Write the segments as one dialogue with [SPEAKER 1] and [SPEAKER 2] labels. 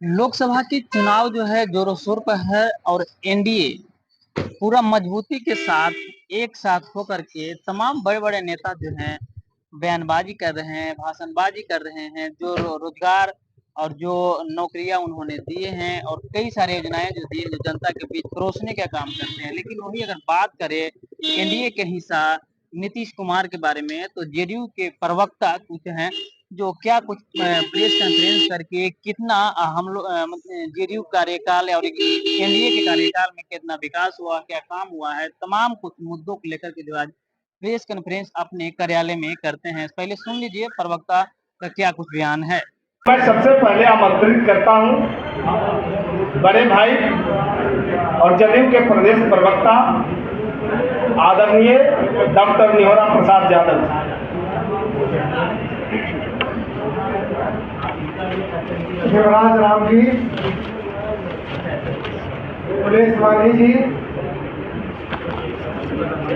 [SPEAKER 1] लोकसभा की चुनाव जो है जोरों शोर पर है और एनडीए पूरा मजबूती के साथ एक साथ होकर के तमाम बड़े बड़े नेता जो हैं बयानबाजी कर रहे हैं, भाषणबाजी कर रहे हैं, जो रोजगार और जो नौकरियां उन्होंने दिए हैं और कई सारी योजनाएं जो दी हैं, जो जनता के बीच परोसने का काम करते हैं। लेकिन वही अगर बात करें एनडीए के हिस्सा नीतीश कुमार के बारे में, तो जेडीयू के प्रवक्ता कुछ हैं जो क्या कुछ प्रेस कॉन्फ्रेंस करके कितना हम लोग जेडीयू कार्यकाल और एनडीए के कार्यकाल में कितना विकास हुआ, क्या काम हुआ है, तमाम कुछ मुद्दों को लेकर के जो आज प्रेस कॉन्फ्रेंस अपने कार्यालय में करते हैं। पहले सुन लीजिए प्रवक्ता का क्या कुछ बयान है।
[SPEAKER 2] मैं सबसे पहले आमंत्रित करता हूं बड़े भाई और जदयू के प्रदेश प्रवक्ता आदरणीय डॉक्टर निहोरा प्रसाद यादव,
[SPEAKER 3] शिवराज राम जी, पुलिस वाली जी,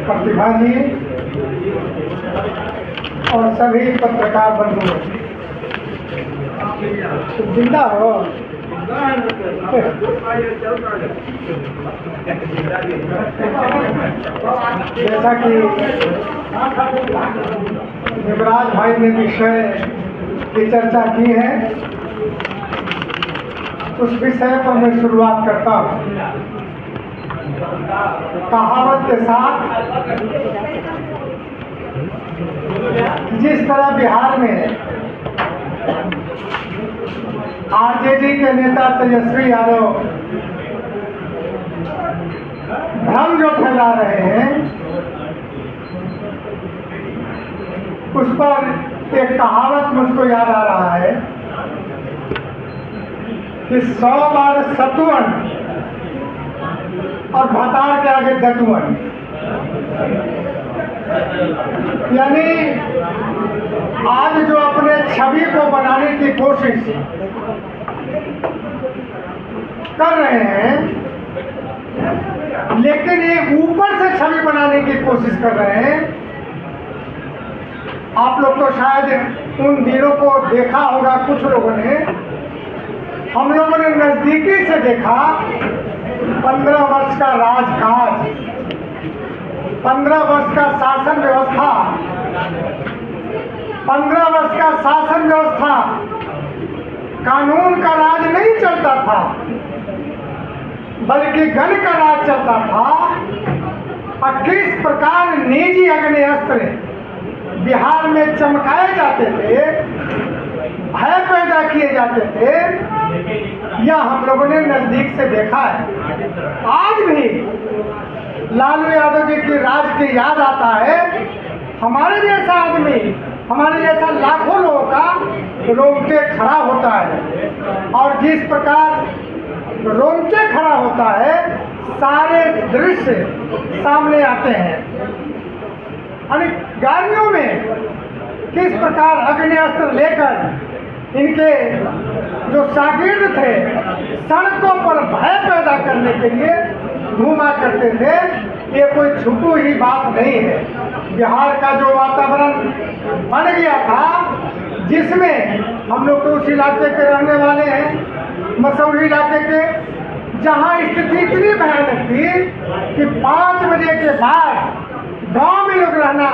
[SPEAKER 3] प्रतिभा जी और सभी पत्रकार बंधु, जिंदा हो। जैसा कि शिवराज भाई ने विषय की चर्चा की है, उस विषय पर मैं शुरुआत करता हूँ। कहावत के साथ जिस तरह बिहार में आरजेडी के नेता तेजस्वी यादव भ्रम जो फैला रहे हैं, उस पर एक कहावत मुझको याद आ रहा है कि 100 बार सतुअन और भतार के आगे दतुअन, यानी आज जो अपने छवि को बनाने की कोशिश कर रहे हैं, लेकिन ये ऊपर से छवि बनाने की कोशिश कर रहे हैं। आप लोग तो शायद उन दिनों को देखा होगा, कुछ लोगों ने, हम लोगों ने नजदीकी से देखा 15 वर्ष का राजकाज, 15 वर्ष का शासन व्यवस्था, 15 वर्ष का शासन व्यवस्था, कानून का राज नहीं चलता था, बल्कि गण का राज चलता था। और किस प्रकार निजी अग्नेस्त्र बिहार में चमकाए जाते थे, भय पैदा किए जाते थे, यह हम लोगों ने नजदीक से देखा है। आज भी लालू यादव जी की राज की याद आता है। हमारे जैसा आदमी, हमारे जैसा लाखों लोगों का रोंगटे खड़ा होता है, और जिस प्रकार रोंगटे खड़ा होता है, सारे दृश्य सामने आते हैं। और गाड़ियों में किस प्रकार अग्नेस्त्र लेकर इनके जो शागिर्द थे, सड़कों पर भय पैदा करने के लिए घूमा करते थे। ये कोई छुपी ही बात नहीं है। बिहार का जो वातावरण बन गया था, जिसमें हम लोग तो उस इलाके के रहने वाले हैं, मसौरी इलाके के, जहाँ स्थिति इतनी भयानक थी कि 5 बजे के बाद गांव में लोग रहना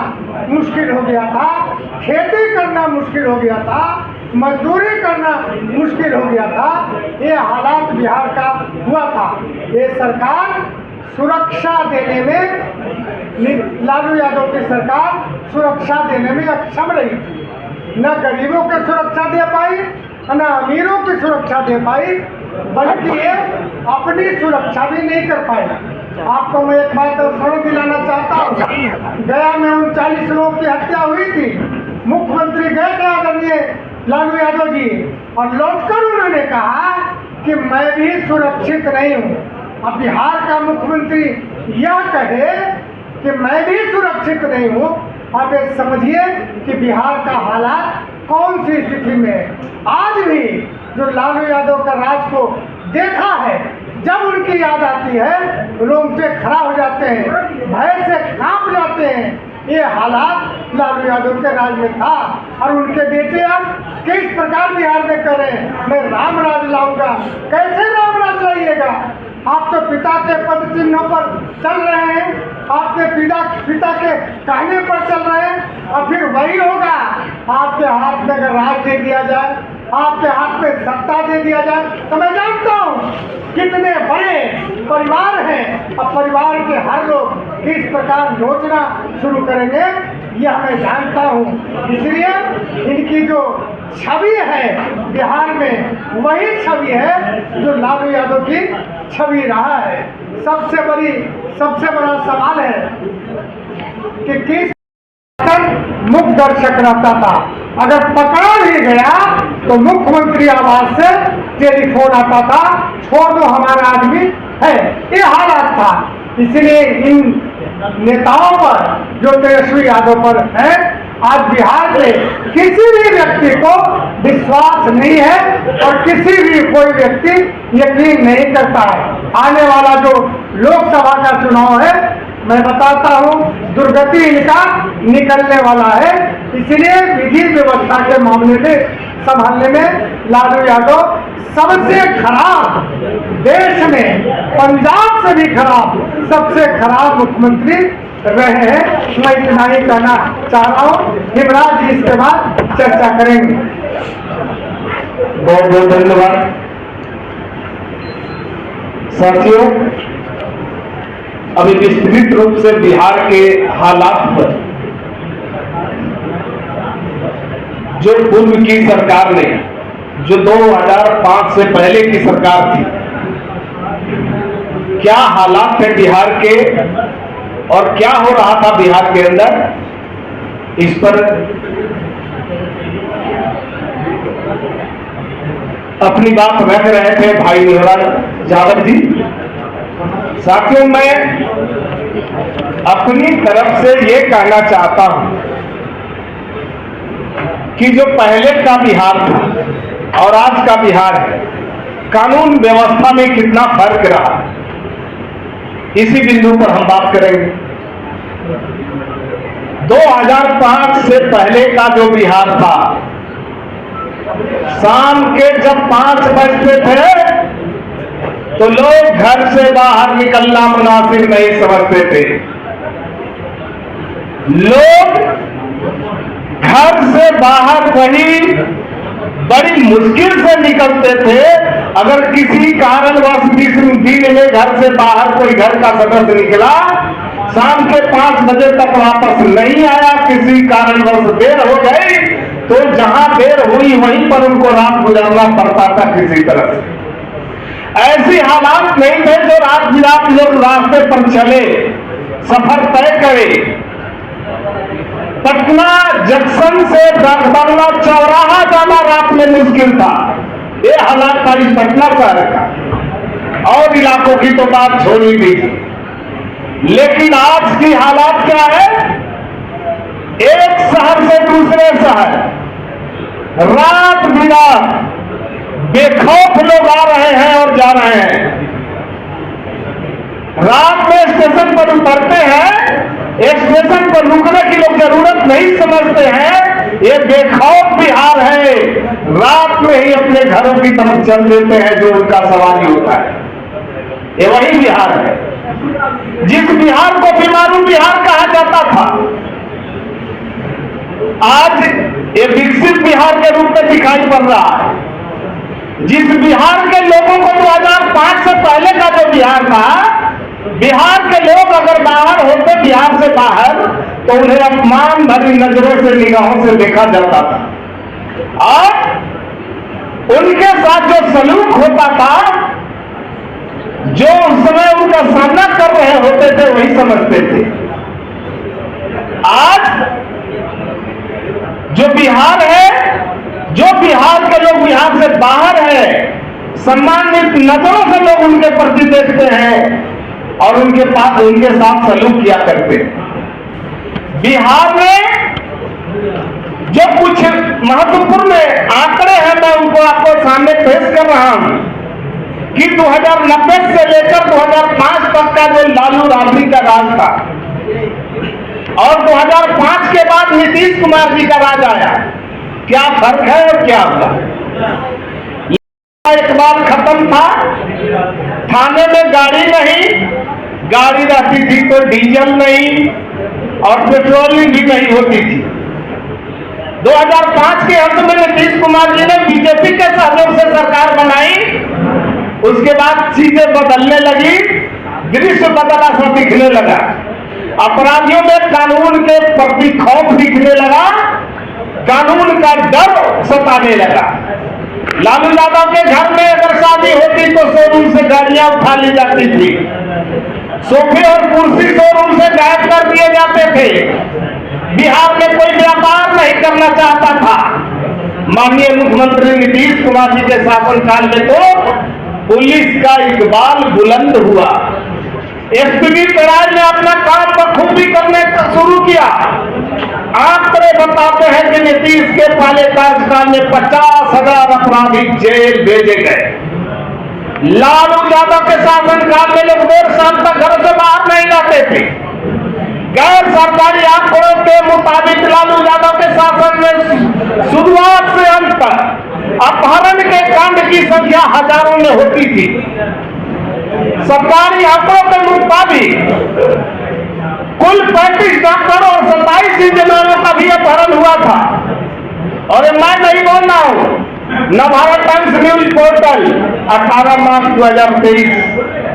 [SPEAKER 3] मुश्किल हो गया था, खेती करना मुश्किल हो गया था, मजदूरी करना मुश्किल हो गया था। ये हालात बिहार का हुआ था। ये सरकार सुरक्षा देने में, लालू यादव की सरकार सुरक्षा देने में अक्षम रही थी। न गरीबों की सुरक्षा दे पाई, न अमीरों की सुरक्षा दे पाई, बल्कि ये अपनी सुरक्षा भी नहीं कर पाई। आपको मैं एक बात स्मरण दिलाना चाहता हूँ। गया में 39 लोगों की हत्या हुई थी। मुख्यमंत्री गए थे आदरणीय लालू यादव जी, और लौटकर उन्होंने कहा कि मैं भी सुरक्षित नहीं हूँ। अब बिहार का मुख्यमंत्री यह कहे कि मैं भी सुरक्षित नहीं हूँ, आप ये समझिए कि बिहार का हालात कौन सी स्थिति में है। आज भी जो लालू यादव का राज को देखा है, जब उनकी याद आती है, रोंगटे खड़ा हो जाते हैं, भय से कांप जाते हैं। ये हालात लालू यादव के राज में था। और उनके बेटे अब किस प्रकार बिहार में कर रहे हैं, मैं राम राज लाऊंगा। कैसे राम राज लाइएगा? आप तो पिता के पद चिन्हों पर चल रहे हैं, आपके पिता के कहने पर चल रहे हैं, और फिर वही होगा। आपके हाथ में अगर राज दे दिया जाए, आपके हाथ में सत्ता दे दिया जाए, तो मैं जानता हूँ कितने बड़े परिवार हैं, और परिवार के हर लोग किस प्रकार नोचना शुरू करेंगे, यह मैं जानता हूँ। इसलिए इनकी जो छवि है बिहार में, वही छवि है जो लालू यादव की छवि रहा है। सबसे बड़ा सवाल है कि किस मुख्य दर्शक रहता था। अगर पकड़ा भी गया तो मुख्यमंत्री आवास से टेलीफोन आता था, छोड़ दो हमारा आदमी है, ये हालात था। इसलिए इन नेताओं पर, जो तेजस्वी यादव पर है, आज बिहार में किसी भी व्यक्ति को विश्वास नहीं है और किसी भी कोई व्यक्ति यकीन नहीं करता है। आने वाला जो लोकसभा का चुनाव है, मैं बताता हूँ, दुर्गति इनका निकलने वाला है। इसलिए विधि व्यवस्था के मामले में संभालने में लालू यादव सबसे खराब, देश में पंजाब से भी खराब, सबसे खराब मुख्यमंत्री रहे हैं। मैं इतना ही कहना चाह रहा हूँ। हिमराज जी इसके बाद चर्चा करेंगे।
[SPEAKER 2] बहुत बहुत धन्यवाद साथियों। अभी विस्तृत रूप से बिहार के हालात पर जो पूर्व की सरकार ने, जो 2005 से पहले की सरकार थी, क्या हालात थे बिहार के और क्या हो रहा था बिहार के अंदर, इस पर अपनी बात रख रहे थे भाई निवराज यादव जी। साथियों, मैं अपनी तरफ से ये कहना चाहता हूं कि जो पहले का बिहार था और आज का बिहार है, कानून व्यवस्था में कितना फर्क रहा, इसी बिंदु पर हम बात करेंगे। 2005 से पहले का जो बिहार था, शाम के जब 5 बजते थे तो लोग घर से बाहर निकलना मुनासिब नहीं समझते थे। लोग घर से बाहर कहीं बड़ी मुश्किल से निकलते थे। अगर किसी कारणवश दिन में घर से बाहर कोई घर का सदस्य निकला, शाम के 5 बजे तक वापस नहीं आया, किसी कारणवश देर हो गई, तो जहां देर हुई वहीं पर उनको रात गुजारना पड़ता था किसी तरह से। ऐसी हालात नहीं थे जो रात बिरात लोग रास्ते पर चले, सफर तय करे। पटना जंक्शन से बंगला चौराहा जाना रात में मुश्किल था। ये हालात था इस पटना शहर का, और इलाकों की तो बात छोड़ ही दीजिए। लेकिन आज की हालात क्या है? एक शहर से दूसरे शहर रात बिरात बेखौफ लोग आ रहे हैं और जा रहे हैं। रात में स्टेशन पर उतरते हैं, स्टेशन पर रुकने की लोग जरूरत नहीं समझते हैं। ये बेखौफ बिहार है, रात में ही अपने घरों की तरफ चल देते हैं जो उनका सवारी होता है। ये वही बिहार है जिस बिहार को बीमारू बिहार कहा जाता था, आज ये विकसित बिहार के रूप में दिखाई पड़ रहा है। जिस बिहार के लोगों को 2005 से पहले का जो बिहार था, बिहार के लोग अगर बाहर होते बिहार से बाहर, तो उन्हें अपमान भरी नजरों से, निगाहों से देखा जाता था और उनके साथ जो सलूक होता था, जो उस समय उनका सामना कर रहे होते थे, वही समझते थे। आज जो बिहार है, जो बिहार के लोग बिहार से बाहर है, सम्मानित नजरों से लोग उनके प्रति देखते हैं और उनके साथ सलूक किया करते हैं। बिहार में जो कुछ महत्वपूर्ण आंकड़े हैं, मैं उनको आपको सामने पेश कर रहा हूं कि 2090 से लेकर 2005 तक का जो लालू राबड़ी का राज था, और 2005 के बाद नीतीश कुमार जी का राज आया। क्या फर्क है और क्या हुआ? एक बार खत्म था, थाने में गाड़ी नहीं, गाड़ी रहती थी तो डीजल नहीं और पेट्रोलिंग भी नहीं होती थी। 2005 के अंत में नीतीश कुमार जी ने बीजेपी के सहयोग से सरकार बनाई। उसके बाद चीजें बदलने लगी, दृश्य बदला सा दिखने लगा, अपराधियों में कानून के प्रति खौफ दिखने लगा, कानून का डर सताने लगा। लालू यादव के घर में अगर शादी होती तो शोरूम से गाड़ियां उठा ली जाती थी, सोफे और कुर्सी शोरूम से गायब कर दिए जाते थे। बिहार में कोई व्यापार नहीं करना चाहता था। माननीय मुख्यमंत्री नीतीश कुमार जी के शासनकाल में तो पुलिस का इकबाल बुलंद हुआ। एसपी तराज ने अपना काम बखूबी करने शुरू किया। आंकड़े बताते हैं कि नीतीश के पहले कार्यकाल में 50,000 अपराधी जेल भेजे गए। लालू यादव के शासनकाल में लोग 1.5 साल तक घर से बाहर नहीं जाते थे। गैर सरकारी आंकड़ों के मुताबिक लालू यादव के शासन में शुरुआत से अंत तक अपहरण के कांड की संख्या हजारों में होती थी। सरकारी आंकड़ों के मुताबिक कुल 35 डॉक्टर और 27 इंजीनियरों का भी अपहरण हुआ था। और मैं नहीं बोल रहा हूं, नवभारत टाइम्स न्यूज पोर्टल 18 मार्च 2023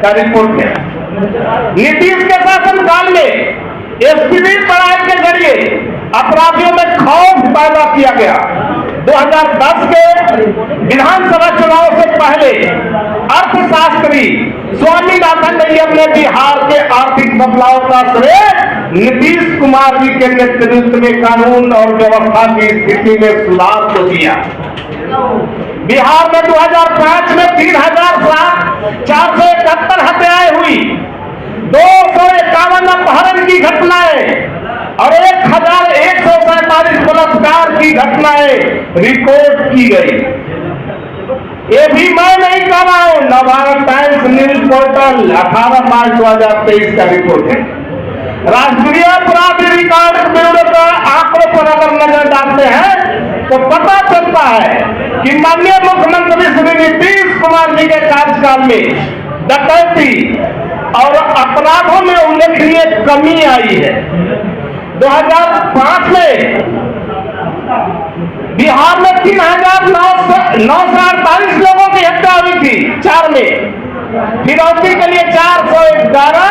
[SPEAKER 2] का रिपोर्ट है। नीतीश के शासनकाल में एसपीडी पढ़ाई के जरिए अपराधियों में खौफ पैदा किया गया। 2010 के विधानसभा चुनाव से पहले अर्थशास्त्री स्वामीनाथन अय्यर ने बिहार के आर्थिक बदलाव का श्रेय नीतीश कुमार जी के नेतृत्व में कानून और व्यवस्था की स्थिति में सुधार को दिया। बिहार में 2005 में 3,471 हत्याएं हुई, 251 अपहरण की घटनाएं और 1,147 बलात्कार की घटनाएं रिकॉर्ड की गई। ये भी मैं नहीं कर रहा हूं, नवभारत टाइम्स न्यूज पोर्टल 18 मार्च 2023 का रिपोर्ट है। राष्ट्रीय अपराध रिकॉर्ड ब्यूरो का आंकड़ों पर अगर नजर डालते हैं तो पता चलता है कि माननीय मुख्यमंत्री श्री नीतीश कुमार जी के कार्यकाल में डकैती और अपराधों में उल्लेखनीय कमी आई है। 2005 में बिहार में 3,948 लोगों की हत्या हुई थी, 4 में फिरौती के लिए 411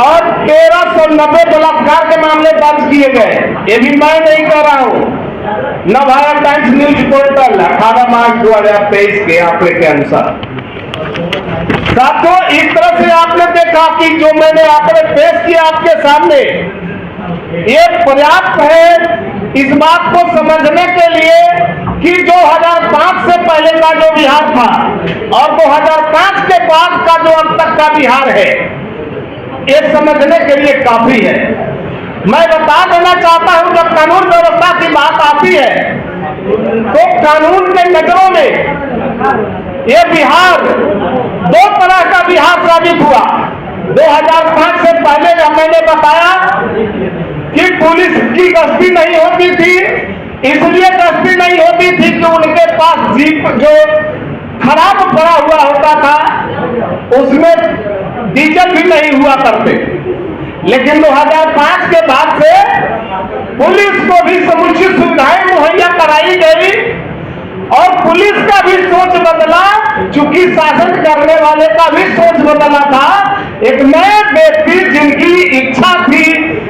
[SPEAKER 2] और 1,390 बलात्कार के मामले दर्ज किए गए। ये भी मैं नहीं कर रहा हूं, नवभारत टाइम्स न्यूज पोर्टल 18 मार्च 2023 के आंकड़े के अनुसार। साथियों, इस तरह से आपने देखा कि जो मैंने आंकड़े पेश किए आपके सामने, ये पर्याप्त है इस बात को समझने के लिए कि 2005 से पहले का जो बिहार था और 2005 के बाद का जो अब तक का बिहार है, ये समझने के लिए काफी है। मैं बता देना चाहता हूं, जब कानून व्यवस्था की बात आती है तो कानून के नजरों में ये बिहार 2 तरह का बिहार साबित हुआ। 2005 से पहले जब मैंने बताया कि पुलिस की गश्ती नहीं होती थी, इसलिए गश्ती नहीं होती थी कि उनके पास जीप जो खराब पड़ा हुआ होता था उसमें डीजल भी नहीं हुआ करते। लेकिन 2005 के बाद से पुलिस को भी समुचित सुविधाएं मुहैया कराई गई और पुलिस का भी सोच बदला, चूंकि शासन करने वाले का भी सोच बदला था। एक नए व्यक्ति जिनकी इच्छा थी,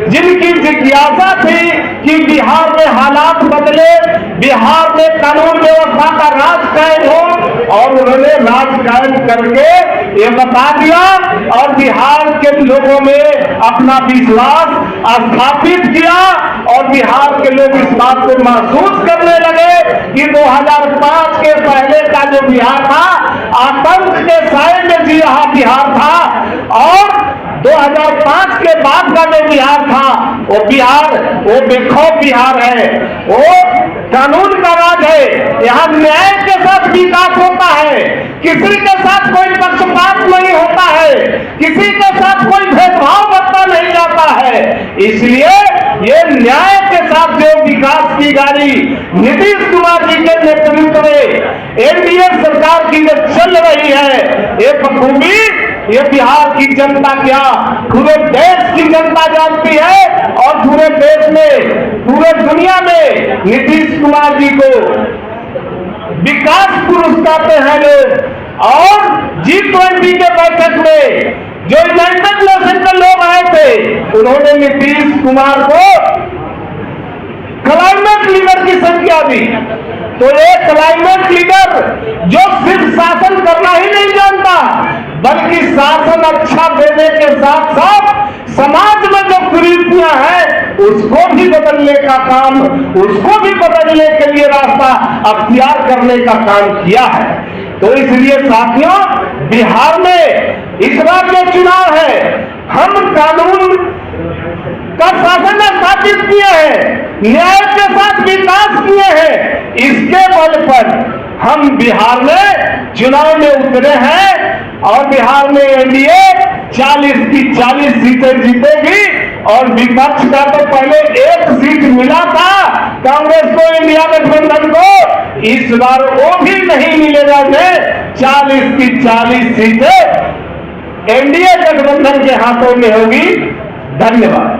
[SPEAKER 2] जिनकी जिज्ञासा थी कि बिहार में हालात बदले, बिहार में कानून व्यवस्था का राज कायम हो, और उन्होंने राज कायम करके ये बता दिया और बिहार के लोगों में अपना विश्वास स्थापित किया और बिहार के लोग इस बात को महसूस करने लगे कि 2005 के पहले का जो बिहार था आतंक के साए में जी रहा बिहार था और 2005 के बाद का जो बिहार था वो बिहार वो बेखौफ बिहार है, वो कानून का राज है। यहाँ न्याय के साथ विकास होता है, किसी के साथ कोई पक्षपात नहीं होता है, किसी के साथ कोई भेदभाव बरता नहीं जाता है। है। इसलिए ये न्याय के साथ जो विकास की गाड़ी नीतीश कुमार जी के नेतृत्व में एनडीए सरकार की जो चल रही है, ये बखूबी ये बिहार की जनता क्या पूरे देश की जनता जानती है, और पूरे देश में पूरे दुनिया में नीतीश कुमार जी को विकास पुरुष कहते हैं लोग। और G20 के बैठक में जो यूनाइटेड नेशन के लोग आए थे, उन्होंने नीतीश कुमार को क्लाइमेट लीडर की संज्ञा दी। तो ये क्लाइमेट लीडर जो सिर्फ शासन करना ही नहीं जानता, बल्कि शासन अच्छा देने के साथ साथ समाज में जो कुरीतियां हैं उसको भी बदलने का काम, उसको भी बदलने के लिए रास्ता अख्तियार करने का काम किया है। तो इसलिए साथियों, बिहार में इस बार जो चुनाव है, हम कानून का शासन स्थापित किए हैं, न्याय के साथ विकास किए हैं, इसके बल पर हम बिहार में चुनाव में उतरे हैं। और बिहार में एनडीए 40 की 40 सीटें जीतेगी। और विपक्ष का तो पहले 1 सीट मिला था कांग्रेस को, इंडिया गठबंधन को, इस बार वो भी नहीं मिलेगा। 40 की 40 सीटें एनडीए गठबंधन के हाथों में होगी। धन्यवाद।